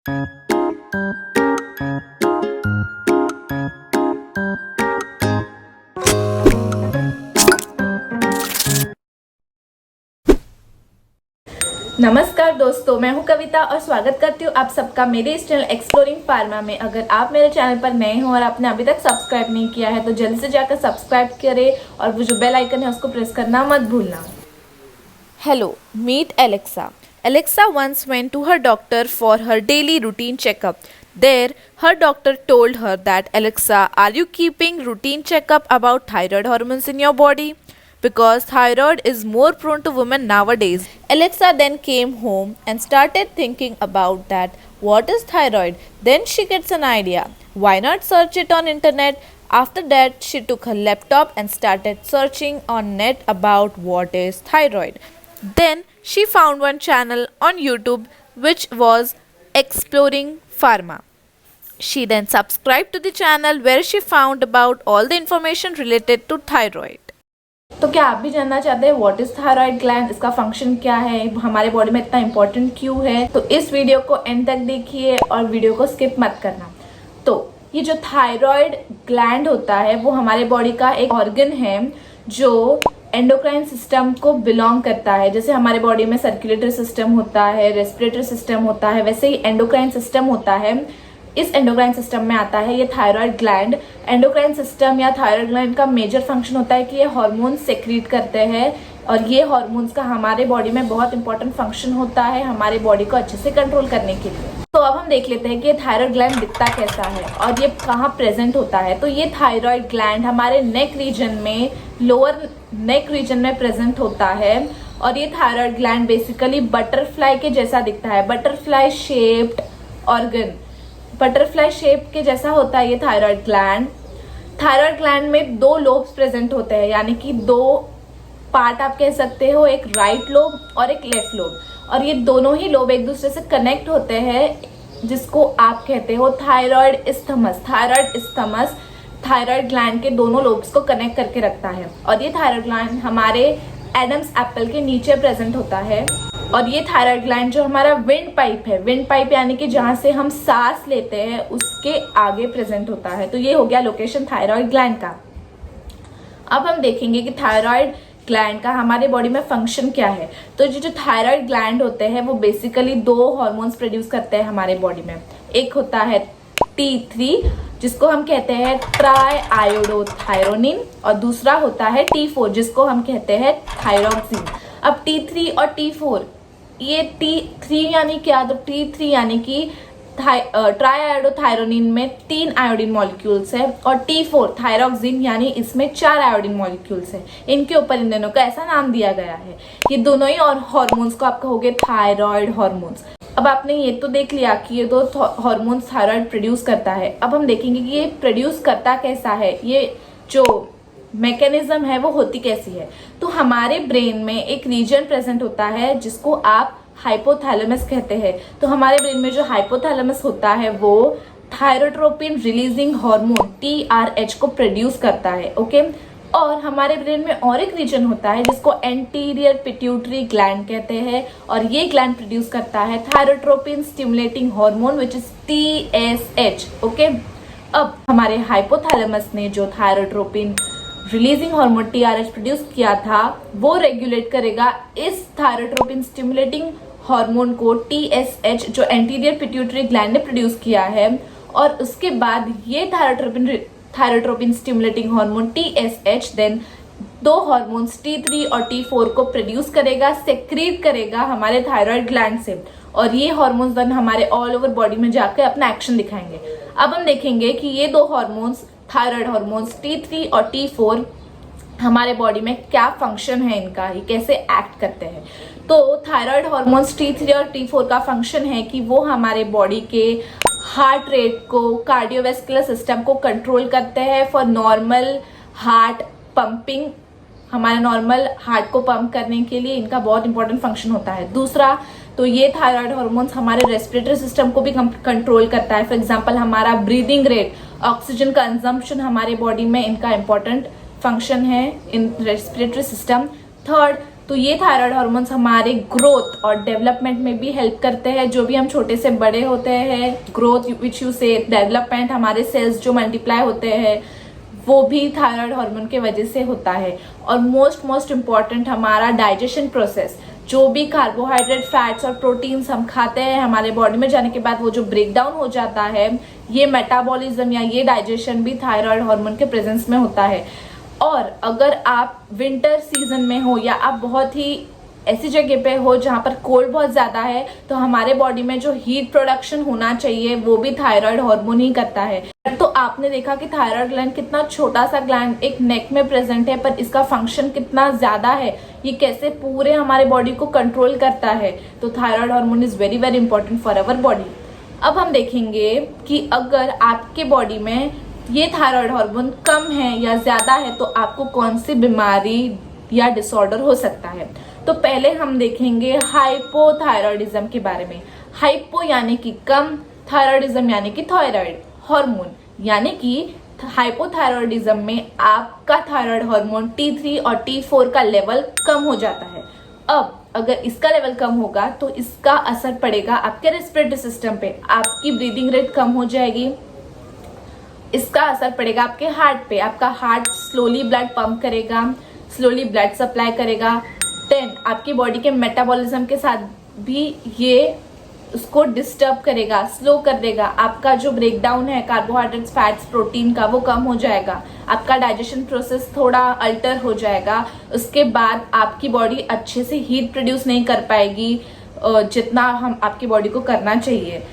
नमस्कार दोस्तों, मैं हूं कविता और स्वागत करती हूं आप सबका मेरे इस चैनल एक्सप्लोरिंग फार्मा में। अगर आप मेरे चैनल पर नए हो और आपने अभी तक सब्सक्राइब नहीं किया है तो जल्दी से जाकर सब्सक्राइब करें और वो जो बेल आइकन है उसको प्रेस करना मत भूलना। Hello, meet Alexa. Alexa once went to her doctor for her daily routine checkup. There, her doctor told her that, Alexa, are you keeping routine checkup about thyroid hormones in your body? Because thyroid is more prone to women nowadays. Alexa then came home and started thinking about that. What is thyroid? Then she gets an idea. Why not search it on internet? After that, she took her laptop and started searching on net about what is thyroid. Then she found one channel on YouTube which was Exploring Pharma. She then subscribed to the channel where she found about all the information related to thyroid. तो क्या आप भी जानना चाहते हैं what is thyroid gland, इसका function क्या है, हमारे बॉडी में इतना इंपॉर्टेंट क्यों है? तो इस वीडियो को एंड तक देखिए और वीडियो को स्किप मत करना। तो ये जो थायराइड ग्लैंड होता है वो हमारे बॉडी का एक ऑर्गन है जो एंडोक्राइन सिस्टम को बिलोंग करता है। जैसे हमारे बॉडी में सर्कुलेटरी सिस्टम होता है, रेस्पिरेटरी सिस्टम होता है, वैसे ही एंडोक्राइन सिस्टम होता है। इस एंडोक्राइन सिस्टम में आता है ये थायराइड ग्लैंड। एंडोक्राइन सिस्टम या थायराइड ग्लैंड का मेजर फंक्शन होता है कि ये हार्मोन्स सेक्रीट करते हैं और ये हार्मोन्स का हमारे बॉडी में बहुत इंपॉर्टेंट फंक्शन होता है हमारे बॉडी को अच्छे से कंट्रोल करने के लिए। तो अब हम देख लेते हैं कि ये थायराइड ग्लैंड दिखता कैसा है और ये कहाँ प्रेजेंट होता है। तो ये थायराइड ग्लैंड हमारे नेक रीजन में, लोअर नेक रीजन में प्रेजेंट होता है और ये थायराइड ग्लैंड बेसिकली बटरफ्लाई के जैसा दिखता है। Butterfly shaped organ, butterfly shape के जैसा होता है ये थायराइड ग्लैंड। थायराइड ग्लैंड में दो लोब्स प्रेजेंट होते हैं, यानी कि दो पार्ट आप कह सकते हो, एक राइट लोब और एक लेफ्ट लोब। और ये दोनों ही लोब एक दूसरे से कनेक्ट होते हैं जिसको आप कहते हो thyroid isthmus. Thyroid isthmus thyroid gland के दोनों लोब्स को कनेक्ट करके रखता है और ये थायराइड ग्लैंड हमारे एडम्स एप्पल के नीचे प्रेजेंट होता है। और ये थायराइड ग्लैंड जो हमारा विंड पाइप है, विंड पाइप यानी कि जहां से हम सांस लेते हैं उसके आगे प्रेजेंट होता है। तो ये हो गया लोकेशन थायराइड ग्लैंड का। अब हम देखेंगे कि थायराइड ग्लैंड का हमारे बॉडी में फंक्शन क्या है। तो जो थायराइड ग्लैंड होते हैं वो बेसिकली दो हार्मोन्स प्रोड्यूस करते हैं हमारे बॉडी में। एक होता है T3 जिसको हम कहते हैं ट्राई आयोडोथायरोनिन और दूसरा होता है T4 जिसको हम कहते हैं थायरोक्सिन। अब T3 और T4, ये T3 यानी क्या? तो T3 यानी कि ट्राई आयोडोथायरोनिन में 3 आयोडीन मॉलिक्यूल्स है और T4 थायरोक्सिन यानी इसमें 4 आयोडीन मॉलिक्यूल्स है। इनके ऊपर इन दोनों का ऐसा नाम दिया गया है। ये दोनों ही और हार्मोन्स को आप कहोगे थायराइड हार्मोन्स। अब आपने ये तो देख लिया कि ये दो हार्मोन्स थायराइड प्रोड्यूस करता है। अब हम देखेंगे कि ये प्रोड्यूस करता कैसा है, ये जो मैकेनिज्म है वो होती कैसी है। तो हमारे ब्रेन में एक रीजन प्रेजेंट होता है जिसको आप हाइपोथैलेमस कहते हैं। तो हमारे ब्रेन में जो हाइपोथैलेमस होता है वो थायरोट्रोपिन रिलीजिंग हार्मोन TRH को प्रोड्यूस करता है। ओके, और हमारे ब्रेन में और एक रीजन होता है जिसको एंटीरियर पिट्यूटरी ग्लैंड कहते हैं और ये ग्लैंड प्रोड्यूस करता है thyrotropin stimulating hormone which is TSH। Okay, अब हमारे हाइपोथैलेमस ने जो thyrotropin releasing hormone TRH produce किया था वो रेगुलेट करेगा इस थायरोट्रोपिन स्टिमुलेटिंग हार्मोन को TSH जो एंटीरियर पिट्यूटरी ग्लैंड ने प्रोड्यूस किया है। और उसके बाद ये thyrotropin stimulating hormone TSH then दो हार्मोन्स T3 और T4 को प्रोड्यूस करेगा, सेक्रीट करेगा हमारे थायराइड ग्लैंड से और ये हार्मोन्स देन हमारे ऑल ओवर बॉडी में जाकर अपना एक्शन दिखाएंगे। अब हम देखेंगे कि ये दो हार्मोन्स थायराइड हार्मोन्स T3 और T4 हमारे बॉडी में क्या फंक्शन है इनका, ये कैसे एक्ट करते हैं। तो थायराइड हार्मोन्स T3 और T4 का फंक्शन है कि वो हमारे बॉडी के हार्ट रेट को, कार्डियोवैस्कुलर सिस्टम को कंट्रोल करते हैं फॉर नॉर्मल हार्ट पंपिंग। हमारे नॉर्मल हार्ट को पंप करने के लिए इनका बहुत इंपॉर्टेंट फंक्शन होता है। दूसरा, तो ये थायराइड हार्मोन्स हमारे रेस्पिरेटरी सिस्टम को भी कंट्रोल करता है। फॉर एग्जांपल हमारा ब्रीदिंग रेट, ऑक्सीजन कंजम्पशन हमारे बॉडी में इनका इंपॉर्टेंट फंक्शन है इन रेस्पिरेटरी सिस्टम। थर्ड, तो ये थायराइड हार्मोन्स हमारे ग्रोथ और डेवलपमेंट में भी हेल्प करते हैं। जो भी हम छोटे से बड़े होते हैं, ग्रोथ विच यू से, डेवलपमेंट, हमारे सेल्स जो मल्टीप्लाई होते हैं वो भी थायराइड हार्मोन के वजह से होता है। और मोस्ट इम्पॉर्टेंट हमारा डाइजेशन प्रोसेस, जो भी कार्बोहाइड्रेट, फैट्स और प्रोटीन्स हम खाते हैं हमारे बॉडी में जाने के बाद वो जो ब्रेक डाउन हो जाता है, ये मेटाबॉलिज्म या ये डाइजेशन भी थायराइड हार्मोन के प्रेजेंस में होता है। और अगर आप विंटर सीजन में हो या आप बहुत ही ऐसी जगह पे हो जहाँ पर कोल्ड बहुत ज़्यादा है, तो हमारे बॉडी में जो हीट प्रोडक्शन होना चाहिए वो भी थायराइड हार्मोन ही करता है। तो आपने देखा कि थायराइड ग्लैंड कितना छोटा सा ग्लैंड एक नेक में प्रेजेंट है, पर इसका फंक्शन कितना ज़्यादा है, ये कैसे पूरे हमारे बॉडी को कंट्रोल करता है। तो thyroid hormone is very very important for our body. अब हम देखेंगे कि अगर आपके बॉडी में ये थायराइड हार्मोन कम है या ज़्यादा है तो आपको कौन सी बीमारी या डिसऑर्डर हो सकता है। तो पहले हम देखेंगे हाइपोथायरॉयडिज्म के बारे में। हाइपो यानी कि कम, थायरॉयडिज्म यानी कि थायराइड हार्मोन, यानी कि हाइपोथायरॉयडिज्म में आपका थायराइड हार्मोन T3 और T4 का लेवल कम हो जाता है। अब अगर इसका लेवल कम होगा तो इसका असर पड़ेगा आपके रेस्पिरेटरी सिस्टम पे, आपकी ब्रीदिंग रेट कम हो जाएगी। इसका असर पड़ेगा आपके हार्ट पे, आपका हार्ट स्लोली ब्लड पंप करेगा, स्लोली ब्लड सप्लाई करेगा। देन आपकी बॉडी के मेटाबॉलिज्म के साथ भी ये उसको डिस्टर्ब करेगा, स्लो कर देगा। आपका जो ब्रेक डाउन है कार्बोहाइड्रेट्स, फैट्स, प्रोटीन का, वो कम हो जाएगा। आपका डाइजेशन प्रोसेस थोड़ा अल्टर हो जाएगा। उसके बाद आपकी बॉडी अच्छे से हीट प्रोड्यूस नहीं कर पाएगी जितना हम आपकी बॉडी को करना चाहिए।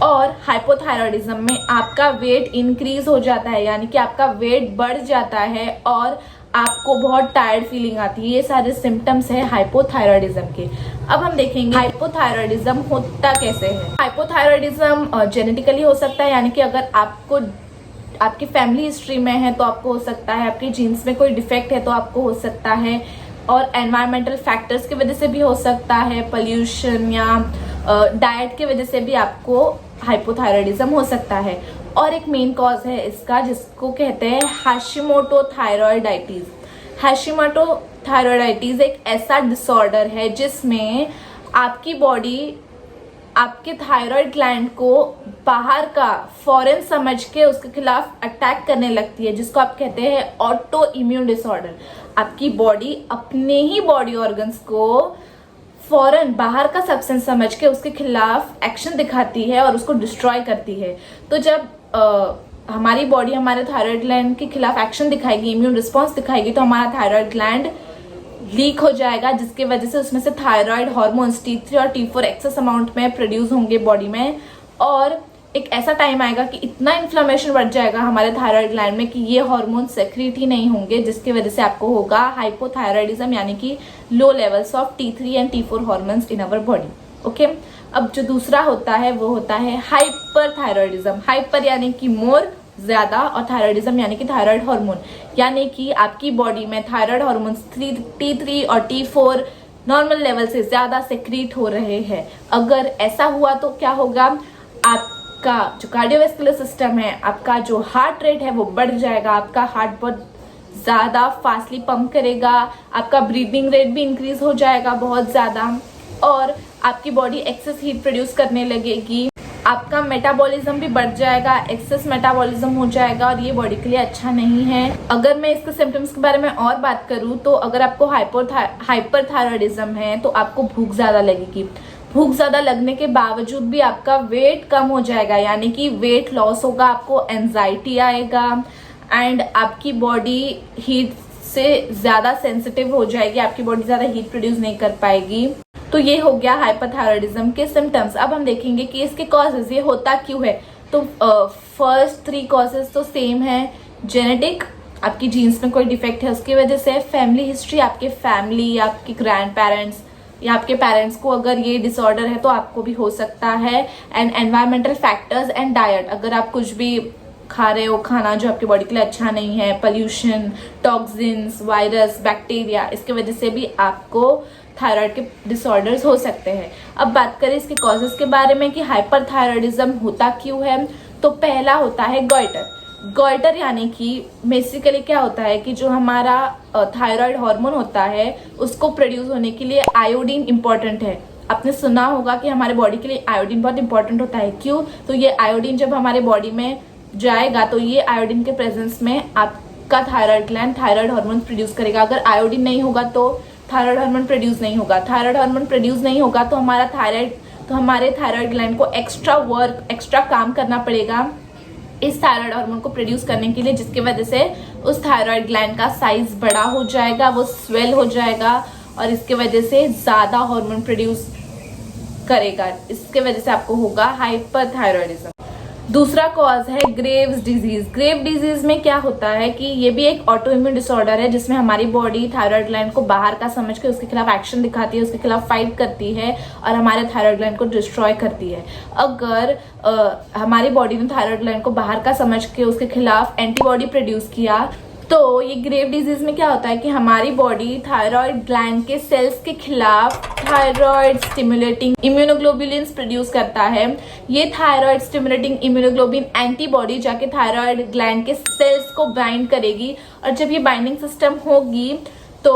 और हाइपोथायरॉयडिज्म में आपका वेट इंक्रीज हो जाता है, यानी कि आपका वेट बढ़ जाता है और आपको बहुत टायर्ड फीलिंग आती है। ये सारे सिम्टम्स है हाइपोथायरॉयडिज्म के। अब हम देखेंगे हाइपोथायरॉयडिज्म होता कैसे है। हाइपोथायरॉयडिज्म जेनेटिकली हो सकता है, यानी कि अगर आपको आपकी फैमिली हिस्ट्री में है तो आपको हो सकता है, आपके जीन्स में कोई डिफेक्ट है तो आपको हो सकता है, और एनवायरमेंटल फैक्टर्स की वजह से भी हो सकता है, पोल्यूशन या डाइट की वजह से भी आपको हाइपोथायरॉयडिज्म हो सकता है। और एक मेन कॉज है इसका जिसको कहते हैं हाशिमोटो थायरॉयडाइटिस। हाशिमोटो थायरॉयडाइटिस एक ऐसा डिसऑर्डर है जिसमें आपकी बॉडी आपके थायराइड ग्लैंड को बाहर का फॉरेन समझ के उसके खिलाफ अटैक करने लगती है, जिसको आप कहते हैं ऑटो इम्यून डिसऑर्डर। आपकी बॉडी अपने ही बॉडी ऑर्गन्स को फॉरेन बाहर का सब्सटेंस समझ के उसके खिलाफ एक्शन दिखाती है और उसको डिस्ट्रॉय करती है। तो जब हमारी बॉडी हमारे थायराइड ग्लैंड के खिलाफ एक्शन दिखाएगी, इम्यून रिस्पॉन्स दिखाएगी, तो हमारा थायराइड ग्लैंड लीक हो जाएगा, जिसकी वजह से उसमें से थायराइड हार्मोन्स T3 और T4 एक्सेस अमाउंट में प्रोड्यूस होंगे बॉडी में। और एक ऐसा टाइम आएगा कि इतना इन्फ्लेमेशन बढ़ जाएगा हमारे थायराइड ग्लैंड में कि ये हार्मोन सेक्रीट ही नहीं होंगे, जिसकी वजह से आपको होगा हाइपोथायरॉयडिज्म, यानी कि low levels of T3 and T4 hormones in our body. Okay, अब जो दूसरा होता है वो होता है हाइपरथायरॉयडिज्म। हाइपर यानी कि मोर, ज्यादा, और थायरॉयडिज्म यानी कि थायराइड हार्मोन, यानी कि आपकी बॉडी में थायराइड हार्मोन्स T3 और T4 नॉर्मल लेवल से ज्यादा सेक्रीट हो रहे हैं। अगर ऐसा हुआ तो क्या होगा, आपका जो कार्डियोवैस्कुलर सिस्टम है, आपका जो हार्ट रेट है वो बढ़ जाएगा, आपका हार्ट बहुत ज्यादा फास्टली पंप करेगा, आपका ब्रीदिंग रेट भी इंक्रीज हो जाएगा बहुत ज्यादा, और आपकी बॉडी एक्सेस हीट प्रोड्यूस करने लगेगी। आपका मेटाबॉलिज्म भी बढ़ जाएगा, एक्सेस मेटाबॉलिज्म हो जाएगा, और ये बॉडी के लिए अच्छा नहीं है। अगर मैं इसके सिम्टम्स के बारे में और बात करूँ तो अगर आपको हाइपरथायरॉयडिज्म है तो आपको भूख ज़्यादा लगेगी। भूख ज़्यादा लगने के बावजूद भी आपका वेट कम हो जाएगा, यानी कि वेट लॉस होगा, आपको एंजाइटी आएगा, एंड आपकी बॉडी हीट से ज़्यादा सेंसिटिव हो जाएगी, आपकी बॉडी ज़्यादा हीट प्रोड्यूस नहीं कर पाएगी। तो ये हो गया हाइपरथायरॉयडिज्म के सिम्टम्स। अब हम देखेंगे कि इसके कॉजेज, ये होता क्यों है। तो फर्स्ट 3 कॉजेज तो सेम है, जेनेटिक, आपकी जीन्स में कोई डिफेक्ट है उसकी वजह से, फैमिली हिस्ट्री, आपके फैमिली या आपके ग्रैंड पेरेंट्स या आपके पेरेंट्स को अगर ये डिसऑर्डर है तो आपको भी हो सकता है, and environmental factors and diet, अगर आप कुछ भी खा रहे हो खाना जो आपकी बॉडी के लिए अच्छा नहीं है, पोल्यूशन, टॉक्सिन्स, वायरस, बैक्टीरिया, इसकी वजह से भी आपको थायराइड के डिसऑर्डर्स हो सकते हैं। अब बात करें इसके कॉजेज के बारे में कि हाइपरथायरॉयडिज्म होता क्यों है, तो पहला होता है गॉइटर। गॉइटर यानी कि बेसिकली क्या होता है कि जो हमारा थायराइड हार्मोन होता है उसको प्रोड्यूस होने के लिए आयोडीन इम्पॉर्टेंट है। आपने सुना होगा कि हमारे बॉडी के लिए आयोडीन बहुत इंपॉर्टेंट होता है। क्यों? तो ये आयोडीन जब हमारे बॉडी में जाएगा तो ये आयोडीन के प्रेजेंस में आपका thyroid gland thyroid hormone produce करेगा। अगर आयोडीन नहीं होगा तो थायराइड हार्मोन प्रोड्यूस नहीं होगा। थायराइड हार्मोन प्रोड्यूस नहीं होगा तो हमारे थायराइड ग्लैंड को एक्स्ट्रा काम करना पड़ेगा इस थायराइड हार्मोन को प्रोड्यूस करने के लिए, जिसकी वजह से उस थायराइड ग्लैंड का साइज बड़ा हो जाएगा, वो स्वेल हो जाएगा और इसके वजह से ज़्यादा हार्मोन प्रोड्यूस करेगा। इसके वजह से आपको होगा हाइपरथायरॉयडिज्म। दूसरा कॉज है ग्रेव्स डिजीज। ग्रेव डिजीज में क्या होता है कि ये भी एक ऑटो इम्यून डिसऑर्डर है जिसमें हमारी बॉडी थायराइड ग्लैंड को बाहर का समझ के उसके खिलाफ एक्शन दिखाती है, उसके खिलाफ फाइट करती है और हमारे थायराइड ग्लैंड को डिस्ट्रॉय करती है। अगर हमारी बॉडी ने थायराइड ग्लैंड को बाहर का समझ के उसके खिलाफ एंटीबॉडी प्रोड्यूस किया तो ये ग्रेव डिजीज में क्या होता है कि हमारी बॉडी थायराइड ग्लैंड के सेल्स के खिलाफ थायराइड स्टिमुलेटिंग इम्यूनोग्लोबुलिन्स प्रोड्यूस करता है। ये थायराइड स्टिमुलेटिंग इम्यूनोग्लोबुलिन एंटीबॉडी जाके थायराइड ग्लैंड के सेल्स को बाइंड करेगी और जब ये बाइंडिंग सिस्टम होगी तो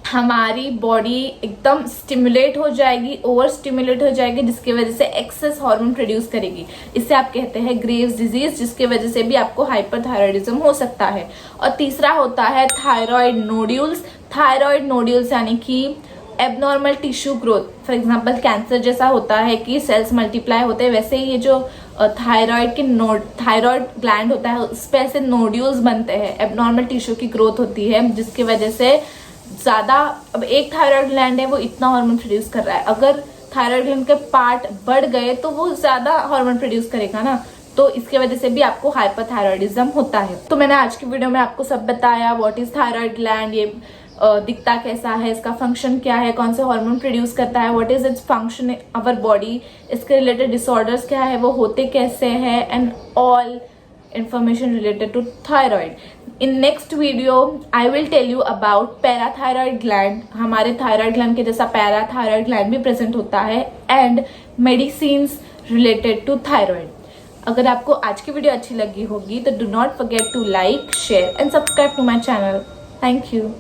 हमारी बॉडी एकदम स्टिमुलेट हो जाएगी, ओवर स्टिमुलेट हो जाएगी, जिसकी वजह से एक्सेस हार्मोन प्रोड्यूस करेगी। इसे आप कहते हैं ग्रेव्स डिजीज, जिसकी वजह से भी आपको हाइपरथायरॉयडिज्म हो सकता है। और तीसरा होता है थायराइड नोड्यूल्स। थायराइड नोड्यूल्स यानी कि abnormal tissue growth. For example cancer जैसा होता है कि सेल्स मल्टीप्लाई होते हैं, वैसे ही ये जो थायराइड ग्लैंड होता है उस पर ऐसे नोड्यूल्स बनते हैं, एबनॉर्मल टिश्यू की ग्रोथ होती है, जिसकी वजह से ज़्यादा अब एक थायराइड ग्लैंड है वो इतना हार्मोन प्रोड्यूस कर रहा है, अगर थायराइड ग्लैंड के पार्ट बढ़ गए तो वो ज़्यादा हार्मोन प्रोड्यूस करेगा ना, तो इसके वजह से भी आपको हाइपरथायरॉयडिज्म होता है। तो मैंने आज की वीडियो में आपको सब बताया, व्हाट इज थायराइड ग्लैंड, ये दिखता कैसा है, इसका फंक्शन क्या है, कौन से हार्मोन प्रोड्यूस करता है, what is its function in our body, इसके रिलेटेड डिसऑर्डर्स क्या है, वो होते कैसे हैं, and all information related to thyroid. In next video I will tell you about parathyroid gland. हमारे thyroid gland के जैसा parathyroid gland भी present होता है and medicines related to thyroid. अगर आपको आज की वीडियो अच्छी लगी होगी तो do not forget to like, share and subscribe to my channel. Thank you.